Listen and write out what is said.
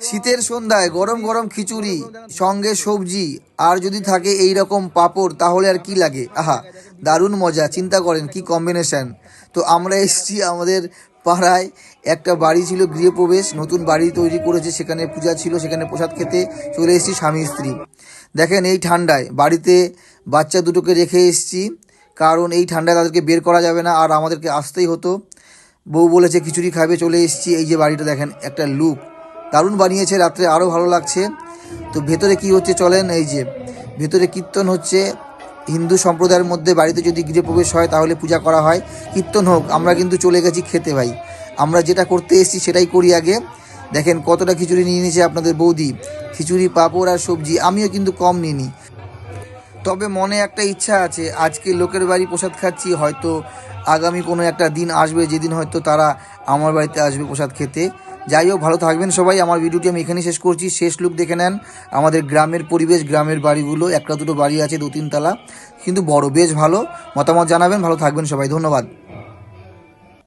শীতের সন্ধ্যায় গরম গরম খিচুড়ি, সঙ্গে সবজি, আর যদি থাকে এই রকম পাঁপড়, তাহলে আর কি লাগে। আহা, দারুণ মজা, চিন্তা করেন কি কম্বিনেশন। তো আমরা এসেছি আমাদের পাড়ায়, একটা বাড়ি ছিল গৃহপ্রবেশ, নতুন বাড়ি তৈরি করেছে, সেখানে পূজা ছিল, সেখানে প্রসাদ খেতে চলে এসেছি স্বামী স্ত্রী। দেখেন এই ঠান্ডায় বাড়িতে বাচ্চা দুটোকে রেখে এসেছি, কারণ এই ঠান্ডায় তাদেরকে বের করা যাবে না, আর আমাদেরকে আসতেই হতো। বউ বলেছে খিচুড়ি খাবে, চলে এসেছি। এই যে বাড়িটা দেখেন, একটা লুক দারুণ বানিয়েছে, রাত্রে আরও ভালো লাগছে। তো ভেতরে কি হচ্ছে চলেন, এই যে ভেতরে কীর্তন হচ্ছে। হিন্দু সম্প্রদায়ের মধ্যে বাড়িতে যদি গৃহপ্রবেশ হয় তাহলে পূজা করা হয়, কীর্তন হোক। আমরা কিন্তু চলে গেছি খেতে ভাই, আমরা যেটা করতে এসেছি সেটাই করি আগে। দেখেন কতটা খিচুড়ি নিয়ে নিয়েছে আপনাদের বৌদি, খিচুড়ি পাঁপড় আর সবজি, আমিও কিন্তু কম নিইনি। তবে মনে একটা ইচ্ছা আছে, আজকে লোকের বাড়ি প্রসাদ খাচ্ছি, হয়তো আগামী কোনো একটা দিন আসবে যেদিন হয়তো তারা আমার বাড়িতে আসবে প্রসাদ খেতে। যাই হোক, ভালো থাকবেন সবাই। আমার ভিডিওটি আমি এখানেই শেষ করছি। শেষ লুক দেখে নেন আমাদের গ্রামের পরিবেশ, গ্রামের বাড়িগুলো, একটা দুটো বাড়ি আছে 2-3 তলা, কিন্তু বড়, বেশ ভালো। মতামত জানাবেন, ভালো থাকবেন সবাই, ধন্যবাদ।